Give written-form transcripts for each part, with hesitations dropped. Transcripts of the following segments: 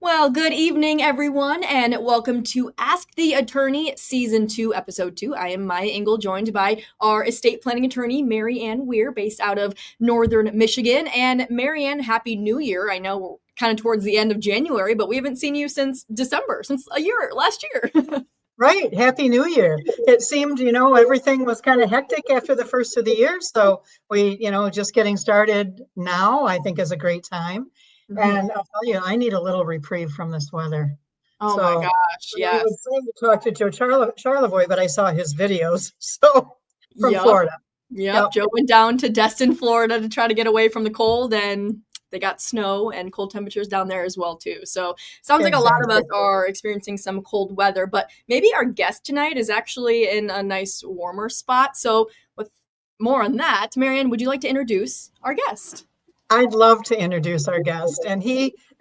Well, good evening, everyone, and welcome to Ask the Attorney Season 2, Episode 2. I am Miya Ingel, joined by our estate planning attorney, Maryann Wehr, based out of Northern Michigan. And Maryann, Happy New Year. I know we're kind of towards the end of January, but we haven't seen you since December, since last year. Right. Happy New Year. It seemed, everything was kind of hectic after the first of the year. So we, just getting started now, I think is a great time. And I'll tell you, I need a little reprieve from this weather. Oh my So gosh, I yes. would say to talk to Joe Charlevoix, but I saw his videos. So from Yep. Florida. Yep. Joe went down to Destin, Florida to try to get away from the cold, and they got snow and cold temperatures down there as well, too. So sounds like a lot of us are experiencing some cold weather, but maybe our guest tonight is actually in a nice warmer spot. So with more on that, Maryann, would you like to introduce our guest? I'd love to introduce our guest. And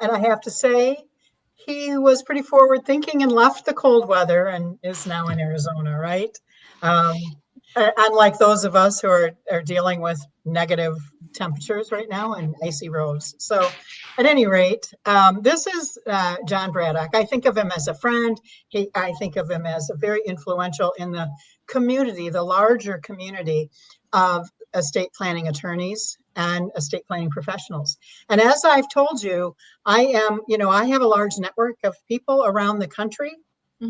I have to say, he was pretty forward thinking and left the cold weather and is now in Arizona, right? Unlike those of us who are dealing with negative temperatures right now and icy roads. So at any rate, this is Jon Braddock. I think of him as a friend. I think of him as very influential in the community, the larger community of estate planning attorneys and estate planning professionals. And as I've told you, I have a large network of people around the country.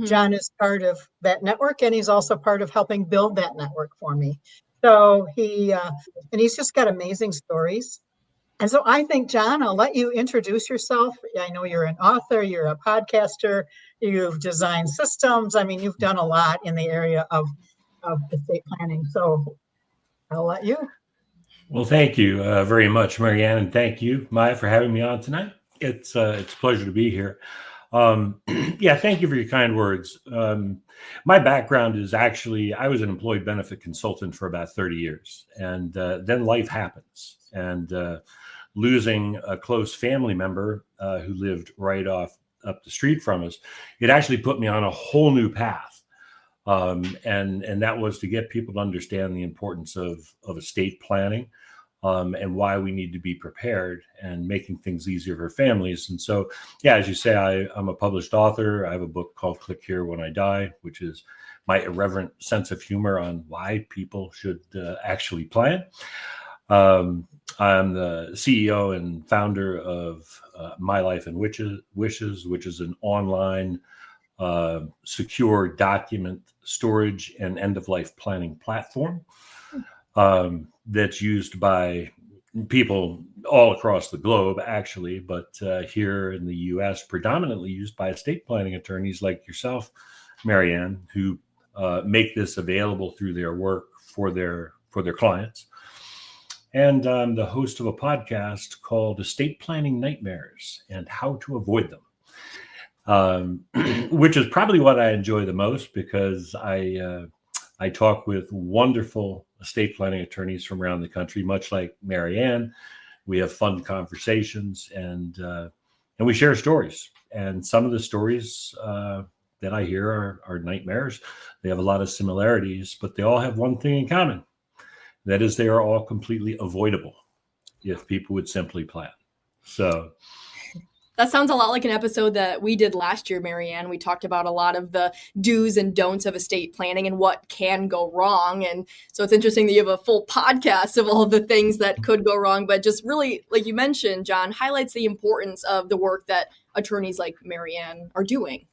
Jon is part of that network, and he's also part of helping build that network for me. So he's just got amazing stories. And so I think, Jon, I'll let you introduce yourself. I know you're an author, you're a podcaster, you've designed systems. I mean, you've done a lot in the area of estate planning. So I'll let you. Well, thank you very much, Maryann, and thank you, Miya, for having me on tonight. It's a pleasure to be here. Thank you for your kind words. My background is actually, I was an employee benefit consultant for about 30 years, and then life happens. And losing a close family member who lived right up the street from us, it actually put me on a whole new path. And that was to get people to understand the importance of estate planning. And why we need to be prepared and making things easier for families. And so, as you say, I'm a published author. I have a book called Click Here When I Die, which is my irreverent sense of humor on why people should actually plan. I'm the CEO and founder of My Life and Wishes, which is an online secure document storage and end-of-life planning platform. That's used by people all across the globe, actually, but here in the U.S., predominantly used by estate planning attorneys like yourself, Maryann, who make this available through their work for their clients. And I'm the host of a podcast called Estate Planning Nightmares and How to Avoid Them, which is probably what I enjoy the most because I talk with wonderful estate planning attorneys from around the country, much like Maryann. We have fun conversations and we share stories. And some of the stories that I hear are nightmares. They have a lot of similarities, but they all have one thing in common. That is, they are all completely avoidable if people would simply plan. So that sounds a lot like an episode that we did last year, Maryann. We talked about a lot of the do's and don'ts of estate planning and what can go wrong. And so it's interesting that you have a full podcast of all the things that could go wrong. But just really, like you mentioned, Jon, highlights the importance of the work that attorneys like Maryann are doing.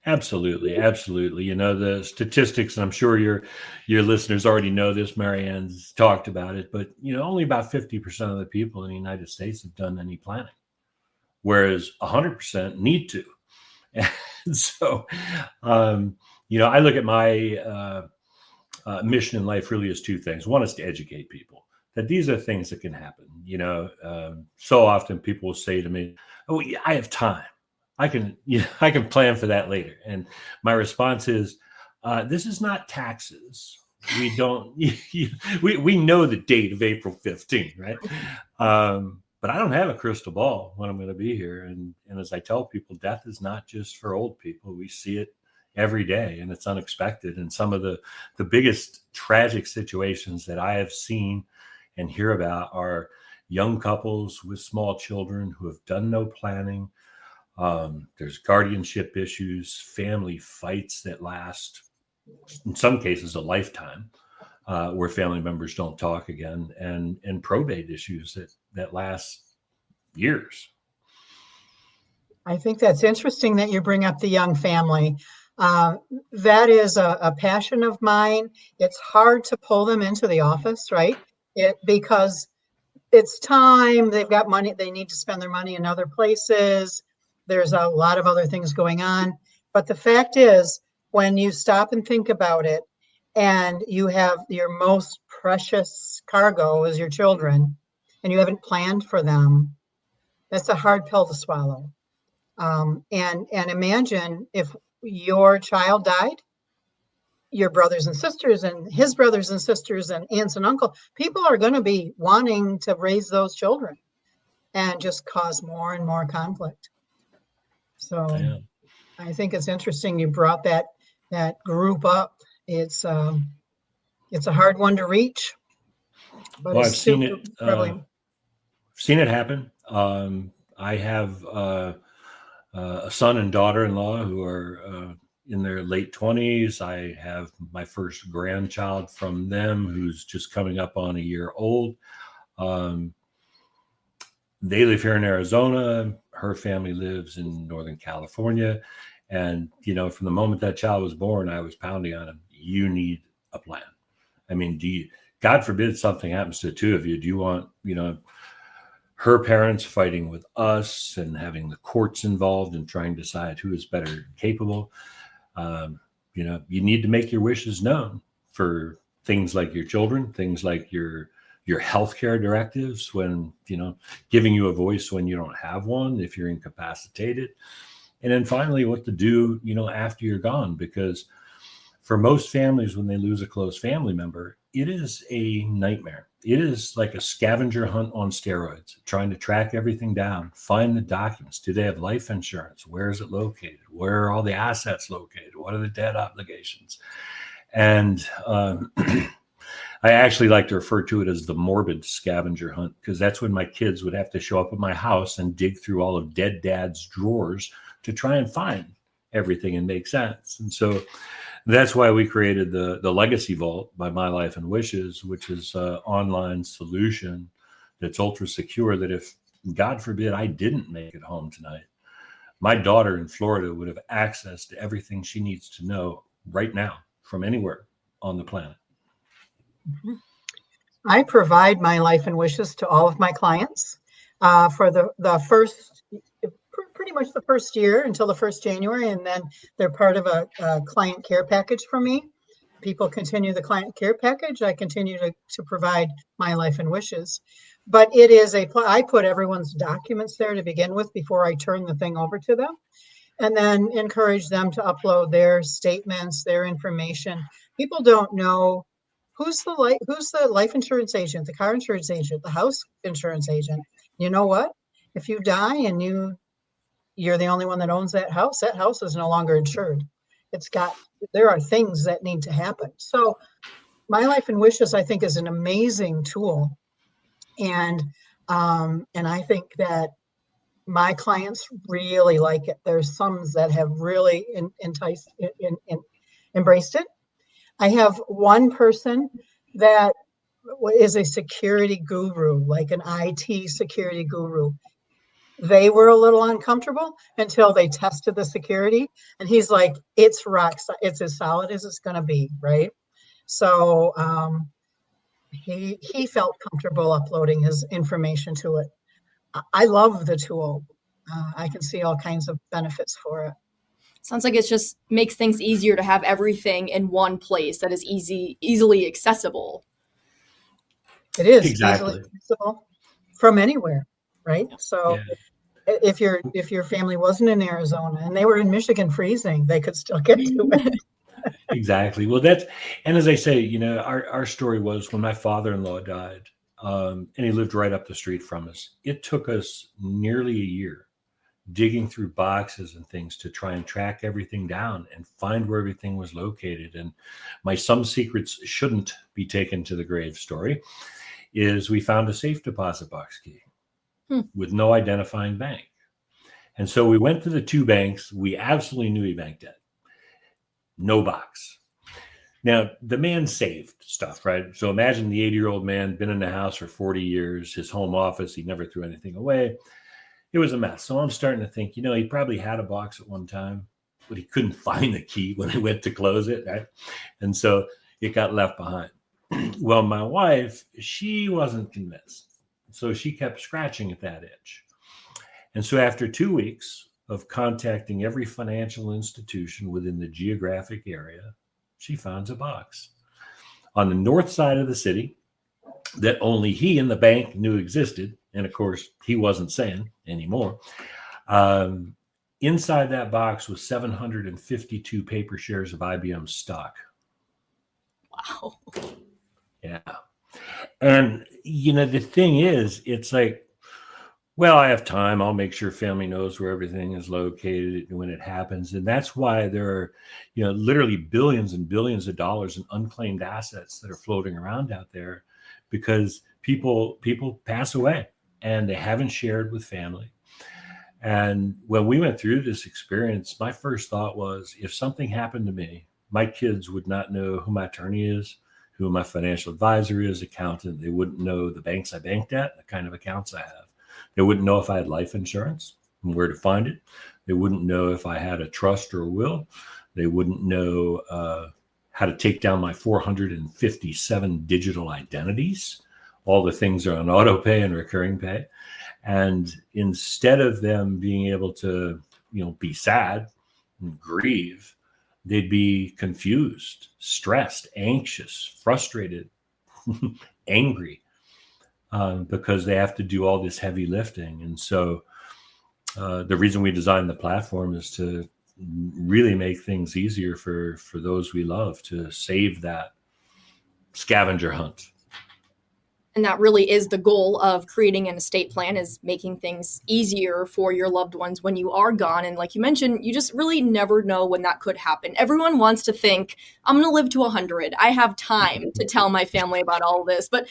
Absolutely. The statistics, and I'm sure your listeners already know this, Maryann's talked about it, but only about 50% of the people in the United States have done any planning, whereas 100% need to. And so, I look at my mission in life really as two things. One is to educate people that these are things that can happen. So often people will say to me, "Oh, yeah, I have time. I can plan for that later." And my response is, this is not taxes. We don't, we know the date of April 15th, right? But I don't have a crystal ball when I'm going to be here. And as I tell people, death is not just for old people. We see it every day and it's unexpected. And some of the biggest tragic situations that I have seen and hear about are, young couples with small children who have done no planning. There's guardianship issues, family fights that last, in some cases, a lifetime, where family members don't talk again, and probate issues that last years. I think that's interesting that you bring up the young family. That is a passion of mine. It's hard to pull them into the office, right? Because it's time, they've got money, they need to spend their money in other places. There's a lot of other things going on. But the fact is, when you stop and think about it, and you have your most precious cargo is your children, and you haven't planned for them, that's a hard pill to swallow. And imagine if your child died, your brothers and sisters and his brothers and sisters and aunts and uncle, people are going to be wanting to raise those children and just cause more and more conflict. So Yeah. I think it's interesting you brought that group up. It's a hard one to reach, but Well, it's super prevalent. Seen it happen. I have a son and daughter-in-law who are in their late 20s. I have my first grandchild from them who's just coming up on a year old. They live here in Arizona. Her family lives in Northern California. And, from the moment that child was born, I was pounding on him, you need a plan. I mean, God forbid something happens to the two of you. Do you want, her parents fighting with us and having the courts involved and trying to decide who is better capable? You need to make your wishes known for things like your children, things like your healthcare directives, when, giving you a voice when you don't have one, if you're incapacitated. And then finally, what to do, after you're gone, because for most families, when they lose a close family member, it is a nightmare. It is like a scavenger hunt on steroids, trying to track everything down, find the documents. Do they have life insurance? Where is it located? Where are all the assets located? What are the debt obligations? And I actually like to refer to it as the morbid scavenger hunt, because that's when my kids would have to show up at my house and dig through all of dead dad's drawers to try and find everything and make sense. And so that's why we created the Legacy Vault by My Life and Wishes, which is an online solution that's ultra secure, that if, God forbid, I didn't make it home tonight, my daughter in Florida would have access to everything she needs to know right now from anywhere on the planet. I provide My Life and Wishes to all of my clients for the first, pretty much the first year until the 1st January, and then they're part of a client care package for me. People continue the client care package. I continue to provide My Life and Wishes. But it is I put everyone's documents there to begin with before I turn the thing over to them, and then encourage them to upload their statements, their information. People don't know who's the life insurance agent, the car insurance agent, the house insurance agent. You know what? If you die and you're the only one that owns that house is no longer insured. There are things that need to happen. So My Life and Wishes, I think, is an amazing tool. And I think that my clients really like it. There's some that have really embraced it. I have one person that is a security guru, like an IT security guru. They were a little uncomfortable until they tested the security, and he's like, it's it's as solid as it's going to be, right? So he felt comfortable uploading his information to it. I love the tool. I can see all kinds of benefits for it. Sounds like it just makes things easier to have everything in one place that is easily accessible. It is Exactly. easily accessible from anywhere, right? So Yeah. if your family wasn't in Arizona and they were in Michigan freezing, they could still get to it. Exactly. Well, and as I say, our story was when my father-in-law died, and he lived right up the street from us. It took us nearly a year digging through boxes and things to try and track everything down and find where everything was located. And my Some Secrets Shouldn't Be Taken to the Grave story is we found a safe deposit box key with no identifying bank. And so we went to the two banks we absolutely knew he banked at. No box. Now, the man saved stuff, right? So imagine the 80-year-old man, been in the house for 40 years, his home office, he never threw anything away. It was a mess. So I'm starting to think, he probably had a box at one time, but he couldn't find the key when he went to close it, right? And so it got left behind. Well, my wife, she wasn't convinced. So she kept scratching at that itch. And so after 2 weeks of contacting every financial institution within the geographic area, she finds a box on the north side of the city that only he and the bank knew existed. And of course, he wasn't saying anymore. Inside that box was 752 paper shares of IBM stock. Wow. Yeah. And, the thing is, it's like, well, I have time. I'll make sure family knows where everything is located when it happens. And that's why there are, literally billions and billions of dollars in unclaimed assets that are floating around out there because people pass away and they haven't shared with family. And when we went through this experience, my first thought was, if something happened to me, my kids would not know who my attorney is, who my financial advisor is, accountant. They wouldn't know the banks I banked at, the kind of accounts I have. They wouldn't know if I had life insurance and where to find it. They wouldn't know if I had a trust or a will. They wouldn't know how to take down my 457 digital identities. All the things are on auto pay and recurring pay. And instead of them being able to, be sad and grieve, they'd be confused, stressed, anxious, frustrated, angry, because they have to do all this heavy lifting. And so the reason we designed the platform is to really make things easier for those we love, to save that scavenger hunt. And that really is the goal of creating an estate plan, is making things easier for your loved ones when you are gone. And like you mentioned, you just really never know when that could happen. Everyone wants to think, I'm going to live to 100. I have time to tell my family about all this. But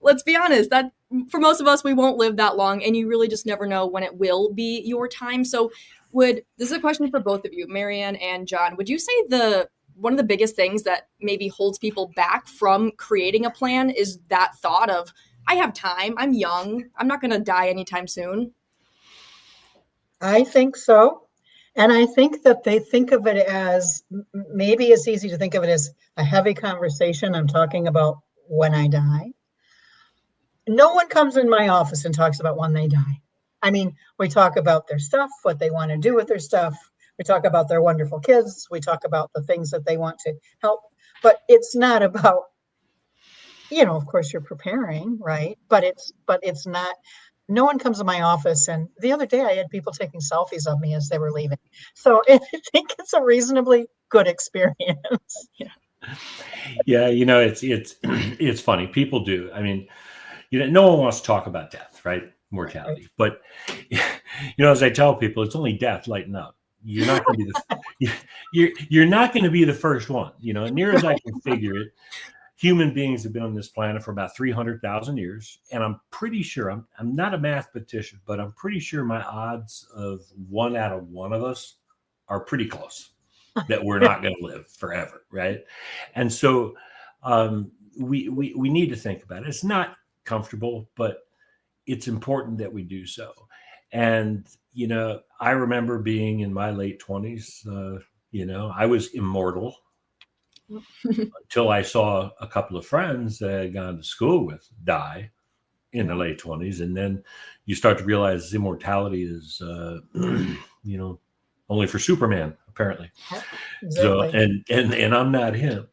let's be honest, that for most of us, we won't live that long. And you really just never know when it will be your time. So this is a question for both of you, Maryann and Jon. Would you say one of the biggest things that maybe holds people back from creating a plan is that thought of, I have time, I'm young, I'm not going to die anytime soon? I think so. And I think that they think of it as, maybe it's easy to think of it as a heavy conversation. I'm talking about when I die. No one comes in my office and talks about when they die. I mean, we talk about their stuff, what they want to do with their stuff. We talk about their wonderful kids. We talk about the things that they want to help, but it's not about, of course you're preparing, right? But it's not, no one comes to my office. And the other day I had people taking selfies of me as they were leaving. So I think it's a reasonably good experience. Yeah. It's funny. People do. I mean, no one wants to talk about death, right? Mortality. But, as I tell people, it's only death, lighten up. You're not going to be you're not going to be the first one. Near as I can figure it, human beings have been on this planet for about 300,000 years, and I'm pretty sure I'm not a mathematician, but I'm pretty sure my odds of 1 out of 1 of us are pretty close that we're not going to live forever, right? And so we need to think about it. It's not comfortable, but it's important that we do so. And, I remember being in my late 20s, I was immortal until I saw a couple of friends that I had gone to school with die in the late 20s. And then you start to realize immortality is, only for Superman, apparently. Exactly. So, and I'm not him.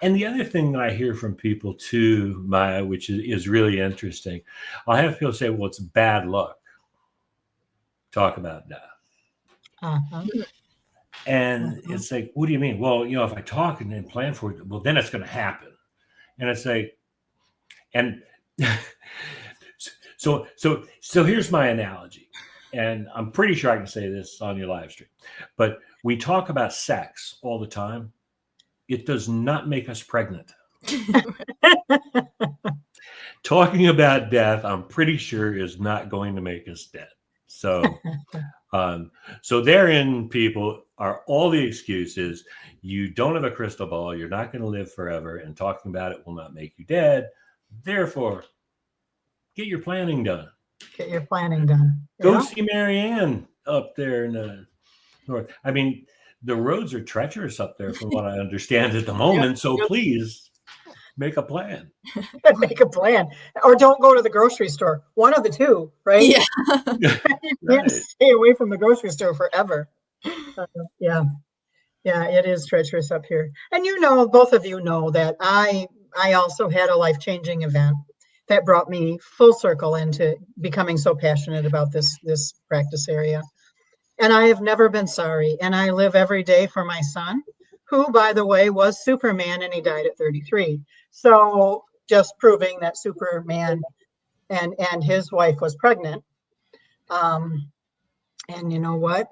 And the other thing that I hear from people too, Maya, which is really interesting, I'll have people say, well, it's bad luck. Talk about death. Uh-huh. And it's like, what do you mean? Well, if I talk and then plan for it, well, then it's going to happen. And it's like, and so here's my analogy. And I'm pretty sure I can say this on your live stream, but we talk about sex all the time. It does not make us pregnant. talking about death, I'm pretty sure, is not going to make us dead. So, so therein, people, are all the excuses. You don't have a crystal ball. You're not going to live forever, and talking about it will not make you dead. Therefore, get your planning done. Get your planning done. Go see Maryann up there in the north. I mean, the roads are treacherous up there, from what I understand at the moment. So please make a plan. Make a plan, or don't go to the grocery store. One of the two, right? Yeah. You can't stay away from the grocery store forever. Yeah, it is treacherous up here. And both of you know that I also had a life-changing event that brought me full circle into becoming so passionate about this practice area. And I have never been sorry. And I live every day for my son, who, by the way, was Superman, and he died at 33. So just proving that Superman and his wife was pregnant. And you know what?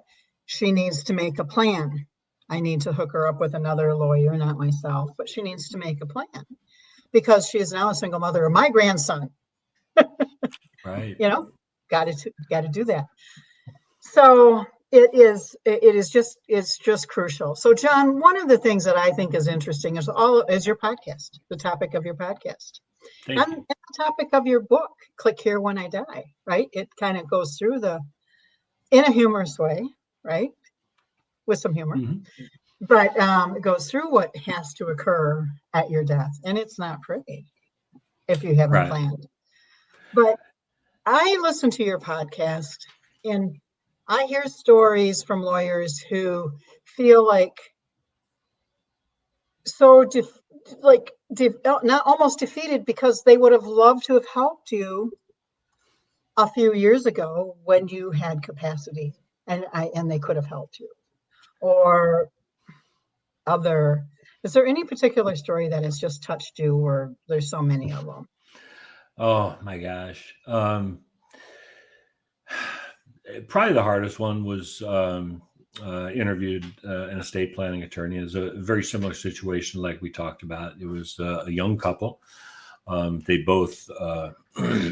She needs to make a plan. I need to hook her up with another lawyer, not myself, but she needs to make a plan, because she is now a single mother of my grandson. Right. Got to do that. So it's just crucial. So Jon, one of the things that I think is interesting is your podcast, the topic of your podcast, and the topic of your book, Click Here When I Die, right? It kind of goes through in a humorous way, right? With some humor. Mm-hmm. But it goes through what has to occur at your death. And it's not pretty if you haven't planned. But I listen to your podcast, and I hear stories from lawyers who feel like not almost defeated, because they would have loved to have helped you a few years ago when you had capacity, and they could have helped you. Or is there any particular story that has just touched you, or there's so many of them? Oh my gosh. Probably the hardest one was interviewed an estate planning attorney. It was a very similar situation like we talked about. It was a young couple. They both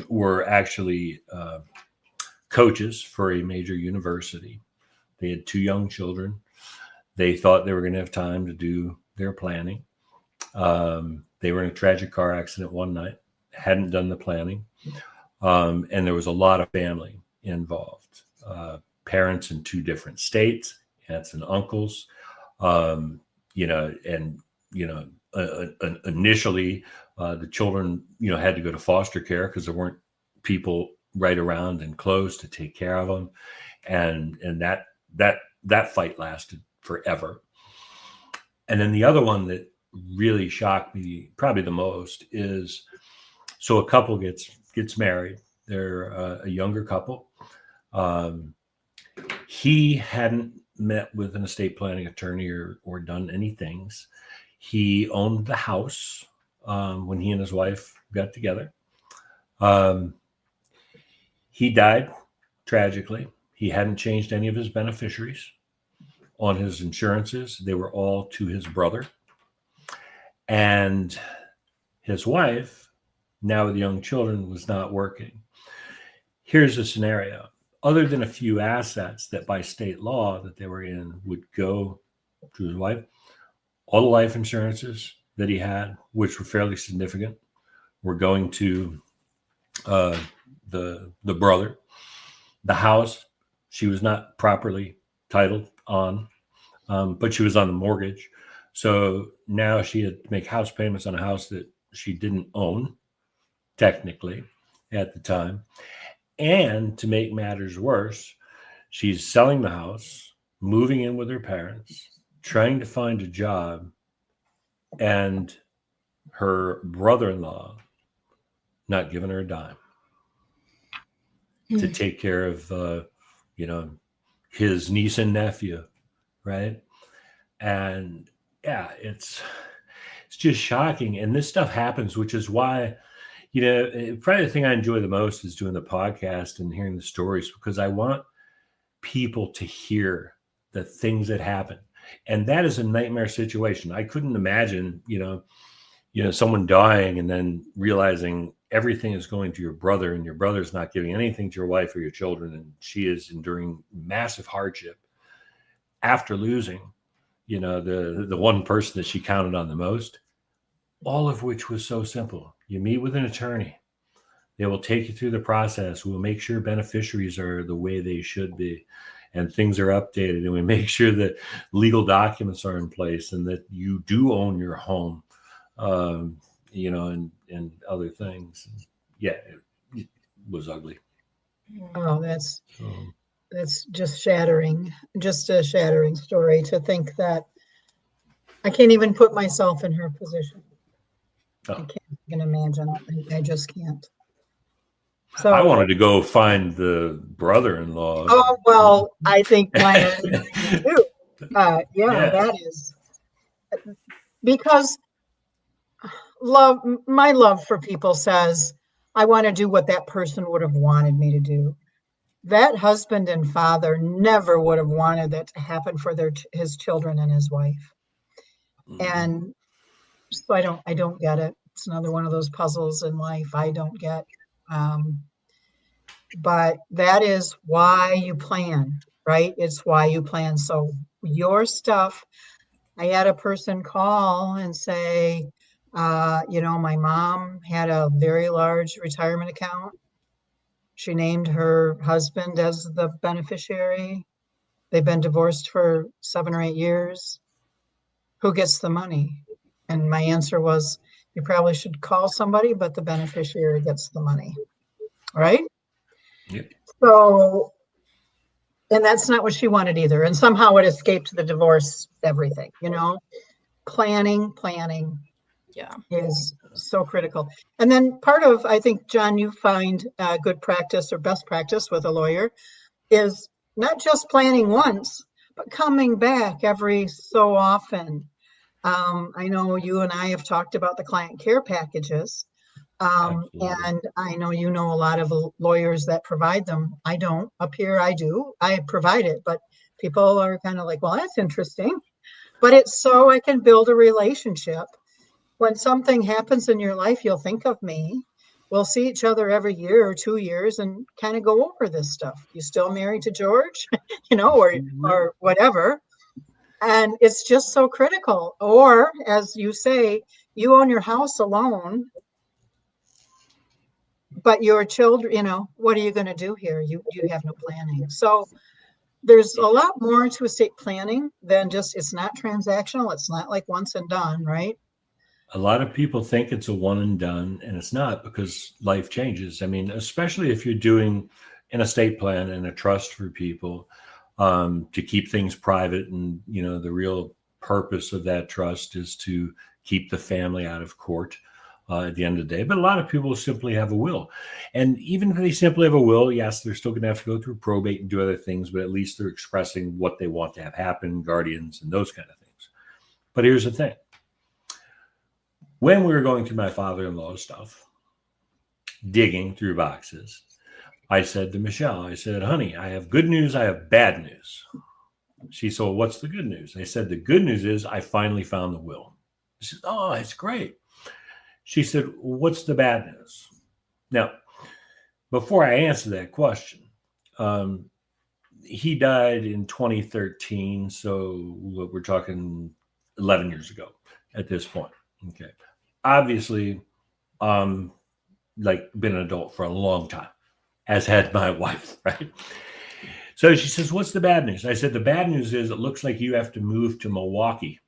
were actually coaches for a major university. They had 2 young children. They thought they were going to have time to do their planning. They were in a tragic car accident one night, hadn't done the planning. And there was a lot of family involved. Parents in 2 different states, aunts and uncles, initially the children, had to go to foster care because there weren't people right around and close to take care of them. And that fight lasted forever. And then the other one that really shocked me probably the most is, so a couple gets married. They're a younger couple. He hadn't met with an estate planning attorney or done any things. He owned the house when he and his wife got together. He died tragically. He hadn't changed any of his beneficiaries on his insurances. They were all to his brother. And his wife, now with young children, was not working. Here's the scenario. Other than a few assets that by state law that they were in would go to his wife, all the life insurances that he had, which were fairly significant, were going to the brother. The house, she was not properly titled on, but she was on the mortgage. So now she had to make house payments on a house that she didn't own, technically, at the time. And to make matters worse, she's selling the house, moving in with her parents, trying to find a job, and her brother-in-law not giving her a dime to take care of, his niece and nephew, right? And yeah, it's just shocking. And this stuff happens, which is why, probably the thing I enjoy the most is doing the podcast and hearing the stories, because I want people to hear the things that happen. And that is a nightmare situation. I couldn't imagine, someone dying and then realizing everything is going to your brother, and your brother's not giving anything to your wife or your children, and she is enduring massive hardship after losing, the one person that she counted on the most, all of which was so simple. You meet with an attorney. They will take you through the process. We'll make sure beneficiaries are the way they should be and things are updated. And we make sure that legal documents are in place and that you do own your home, and other things. Yeah, it was ugly. Oh, that's just shattering, just a shattering story to think that I can't even put myself in her position. I can't even imagine. I just can't. So I wanted to go find the brother-in-law. Oh, well, I think mine are too. That is because my love for people says, I want to do what that person would have wanted me to do. That husband and father never would have wanted that to happen for his children and his wife. And so I don't get it. It's another one of those puzzles in life I don't get. But that is why you plan, right? It's why you plan. So your stuff, I had a person call and say, my mom had a very large retirement account. She named her husband as the beneficiary. They've been divorced for 7 or 8 years. Who gets the money? And my answer was, you probably should call somebody, but the beneficiary gets the money, right? Yep. So, and that's not what she wanted either. And somehow it escaped the divorce, everything, planning is so critical. And then part of, I think, Jon, you find good practice or best practice with a lawyer is not just planning once, but coming back every so often. I know you and I have talked about the client care packages. And I know a lot of lawyers that provide them. I don't. Up here, I do. I provide it, but people are kind of like, well, that's interesting. But it's so I can build a relationship. When something happens in your life, you'll think of me. We'll see each other every year or 2 years and kind of go over this stuff. You still married to George, or whatever. And it's just so critical. Or as you say, you own your house alone, but your children, what are you going to do here? You have no planning. So there's a lot more to estate planning than just, it's not transactional. It's not like once and done, right? A lot of people think it's a one and done, and it's not, because life changes. I mean, especially if you're doing an estate plan and a trust for people, to keep things private. And, the real purpose of that trust is to keep the family out of court at the end of the day. But a lot of people simply have a will. And even if they simply have a will, yes, they're still going to have to go through probate and do other things, but at least they're expressing what they want to have happen, guardians and those kind of things. But here's the thing. When we were going through my father-in-law's stuff, digging through boxes, I said to Michelle, I said, honey, I have good news, I have bad news. She said, well, what's the good news? I said, the good news is I finally found the will. She said, oh, that's great. She said, what's the bad news? Now, before I answer that question, he died in 2013, so we're talking 11 years ago at this point. Okay. Obviously, been an adult for a long time, as had my wife, right? So she says, what's the bad news? I said, the bad news is it looks like you have to move to Milwaukee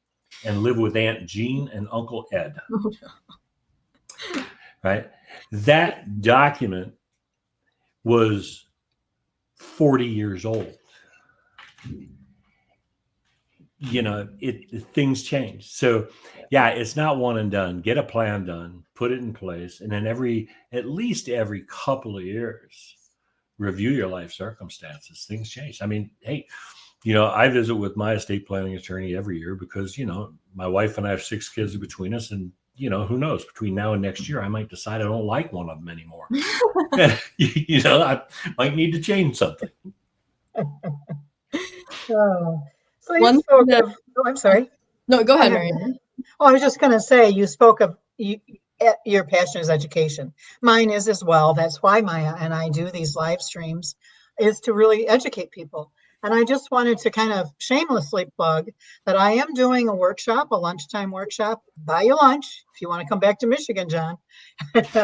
and live with Aunt Jean and Uncle Ed. Right? That document was 40 years old. Things change. So yeah, it's not one and done. Get a plan done, put it in place. And then at least every couple of years, review your life circumstances. Things change. I mean, hey, I visit with my estate planning attorney every year because, my wife and I have 6 kids between us, and, who knows, between now and next year, I might decide I don't like one of them anymore. I might need to change something. So you spoke of, I'm sorry. No, go ahead, Maryann. Oh, I was just going to say, you spoke of your passion is education. Mine is as well. That's why Maya and I do these live streams, is to really educate people. And I just wanted to kind of shamelessly plug that I am doing a workshop, a lunchtime workshop. Buy your lunch if you want to come back to Michigan, Jon.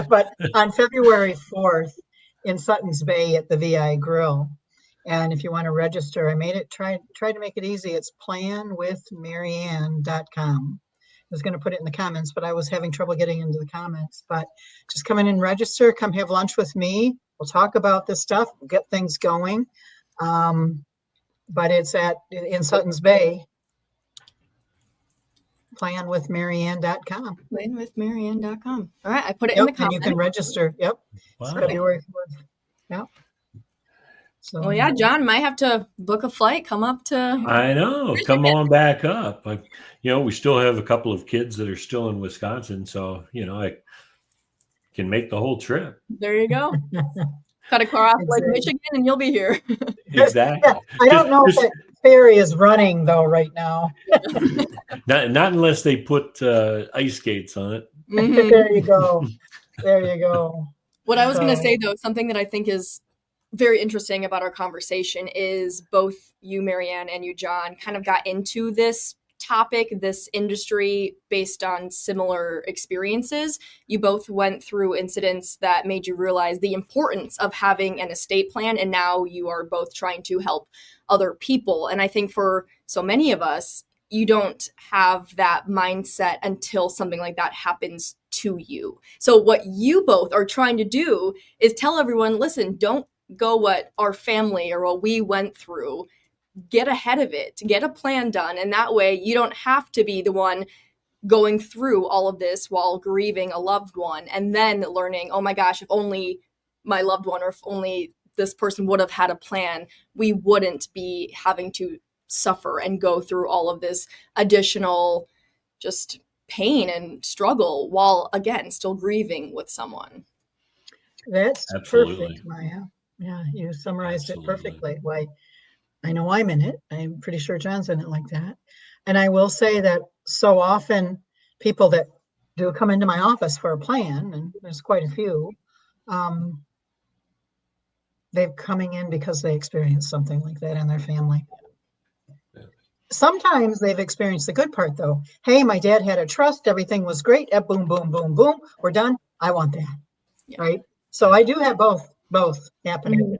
But on February 4th in Suttons Bay at the VI Grill. And if you want to register, I made it, try to make it easy. It's planwithmaryann.com. I was going to put it in the comments, but I was having trouble getting into the comments. But just come in and register, come have lunch with me. We'll talk about this stuff, we'll get things going. But it's in Suttons Bay, planwithmaryann.com. Planwithmaryann.com. All right, I put it in the comments. And you can register. Yep. Wow. It's February 4th. Yep. So, well, yeah, Jon might have to book a flight, come up to. I know. Michigan. Come on back up. We still have a couple of kids that are still in Wisconsin, so I can make the whole trip. There you go. Cut a car off like Michigan, and you'll be here. Exactly. Yeah, I don't know if that ferry is running though right now. Not unless they put ice skates on it. Mm-hmm. There you go. There you go. What I was going to say, though, something that I think is very interesting about our conversation is both you, Maryann, and you, Jon, kind of got into this topic, this industry based on similar experiences. You both went through incidents that made you realize the importance of having an estate plan, and now you are both trying to help other people. And I think for so many of us, you don't have that mindset until something like that happens to you. So what you both are trying to do is tell everyone, listen, don't go what our family or what we went through. Get ahead of it, get a plan done. And that way you don't have to be the one going through all of this while grieving a loved one and then learning, oh my gosh, if only my loved one or if only this person would have had a plan, we wouldn't be having to suffer and go through all of this additional just pain and struggle while, again, still grieving with someone. That's Absolutely. Perfect, Maya. Yeah, you summarized Absolutely. it perfectly. Why, I know I'm in it. I'm pretty sure Jon's in it like that. And I will say that so often people that do come into my office for a plan, and there's quite a few, they're coming in because they experienced something like that in their family. Sometimes they've experienced the good part though. Hey, my dad had a trust, everything was great. Boom, boom, boom, boom. We're done. I want that. Yeah. Right. So I do have both happening.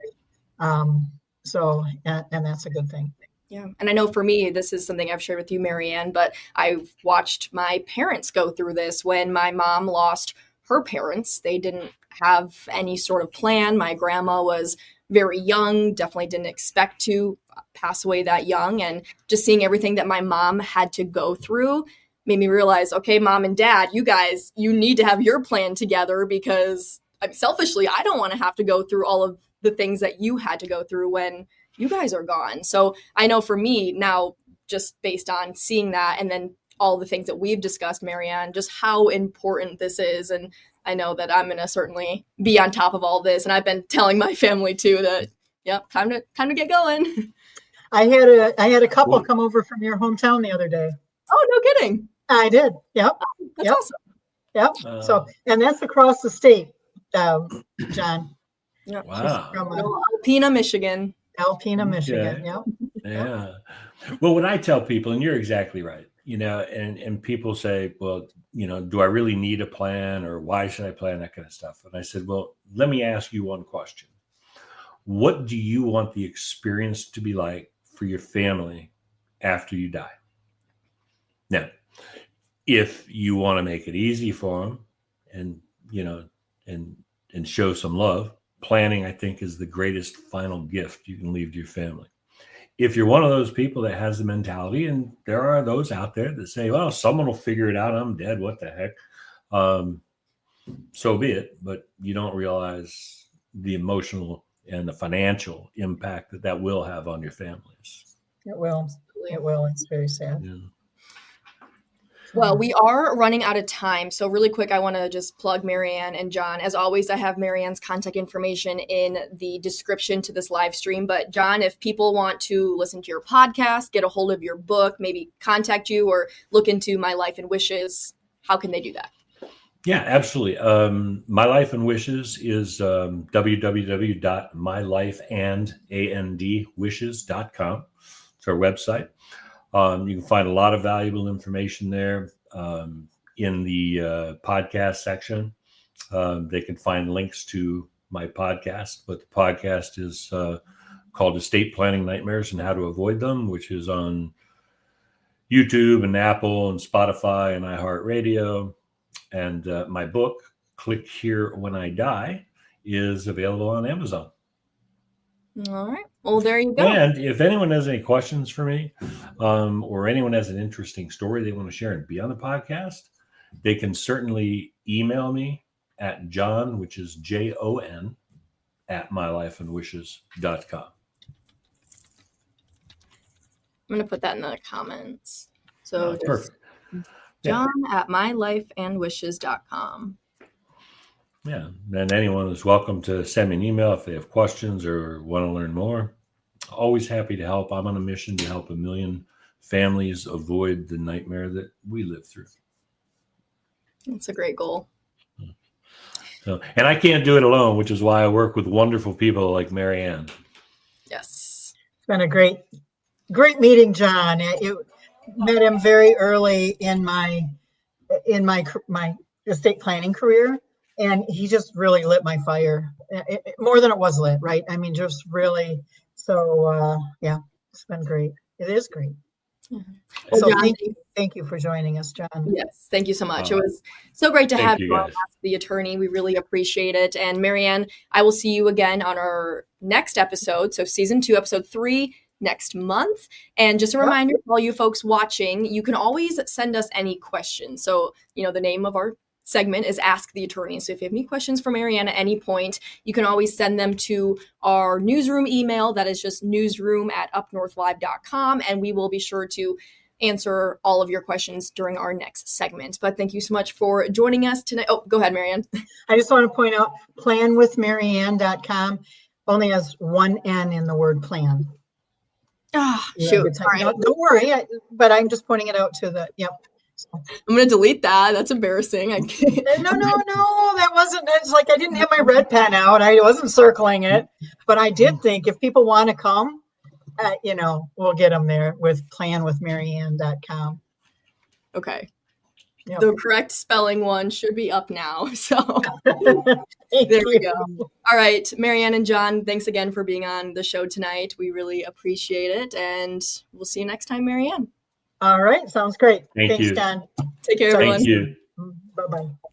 So, and that's a good thing. Yeah. And I know for me, this is something I've shared with you, Maryann, but I've watched my parents go through this when my mom lost her parents. They didn't have any sort of plan. My grandma was very young, definitely didn't expect to pass away that young. And just seeing everything that my mom had to go through made me realize, okay, mom and dad, you guys, you need to have your plan together because selfishly, I don't want to have to go through all of the things that you had to go through when you guys are gone. So I know for me now, just based on seeing that and then all the things that we've discussed, Maryann, just how important this is. And I know that I'm going to certainly be on top of all this. And I've been telling my family too that, yep, time to get going. I had a couple come over from your hometown the other day. Oh, no kidding. I did. Yep. That's awesome. Yep. So, and that's across the state, Jon. Yep. Wow. From Alpena, Michigan. Alpena, Michigan. Okay. Yep. Yeah. Well, what I tell people, and you're exactly right, and people say, well, do I really need a plan or why should I plan, that kind of stuff? And I said, well, let me ask you one question. What do you want the experience to be like for your family after you die? Now, if you want to make it easy for them and show some love, planning, I think, is the greatest final gift you can leave to your family. If you're one of those people that has the mentality, and there are those out there that say, well, someone will figure it out. I'm dead. What the heck? So be it. But you don't realize the emotional and the financial impact that will have on your families. It will. It will. It's very sad. Yeah. Well, we are running out of time. So really quick, I want to just plug Maryann and Jon. As always, I have Maryann's contact information in the description to this live stream. But Jon, if people want to listen to your podcast, get a hold of your book, maybe contact you or look into My Life and Wishes, how can they do that? Yeah, absolutely. My Life and Wishes is www.mylifeandandwishes.com. It's our website. You can find a lot of valuable information there in the podcast section. They can find links to my podcast, but the podcast is called Estate Planning Nightmares and How to Avoid Them, which is on YouTube and Apple and Spotify and iHeartRadio. And my book, Click Here When I Die, is available on Amazon. All right. Well, there you go. And if anyone has any questions for me, or anyone has an interesting story they want to share and be on the podcast, they can certainly email me at Jon, which is JON, at mylifeandwishes.com. I'm going to put that in the comments. So perfect. Jon at mylifeandwishes.com. Yeah. And anyone is welcome to send me an email if they have questions or want to learn more. Always happy to help. I'm on a mission to help 1 million families avoid the nightmare that we live through. That's a great goal. So, and I can't do it alone, which is why I work with wonderful people like Maryann. Yes. It's been a great meeting, Jon. You met him very early in my estate planning career, and he just really lit my fire, more than it was lit, right? I mean, just really. So yeah, it's been great. It is great. Mm-hmm. So Jon, thank you for joining us, Jon. Yes, thank you so much. It was so great to have you on guys. Ask the Attorney. We really appreciate it. And Maryann, I will see you again on our next episode. So season 2, episode 3 next month. And just a reminder for all you folks watching, you can always send us any questions. So, the name of our segment is Ask the Attorney. So if you have any questions for Maryann at any point, you can always send them to our newsroom email. That is just newsroom@UpNorthLive.com. And we will be sure to answer all of your questions during our next segment. But thank you so much for joining us tonight. Oh, go ahead, Maryann. I just want to point out, planwithmaryann.com only has one N in the word plan. Shoot. All right. Don't worry, but I'm just pointing it out to the, yep. I'm going to delete that. That's embarrassing. No, that wasn't, it's like I didn't have my red pen out. I wasn't circling it, but I did think if people want to come, we'll get them there with planwithmaryann.com. Okay. Yep. The correct spelling one should be up now. So there we go. All right, Maryann and Jon, thanks again for being on the show tonight. We really appreciate it. And we'll see you next time, Maryann. All right. Sounds great. Thanks, Jon. Take care, everyone. Thank you. Bye-bye.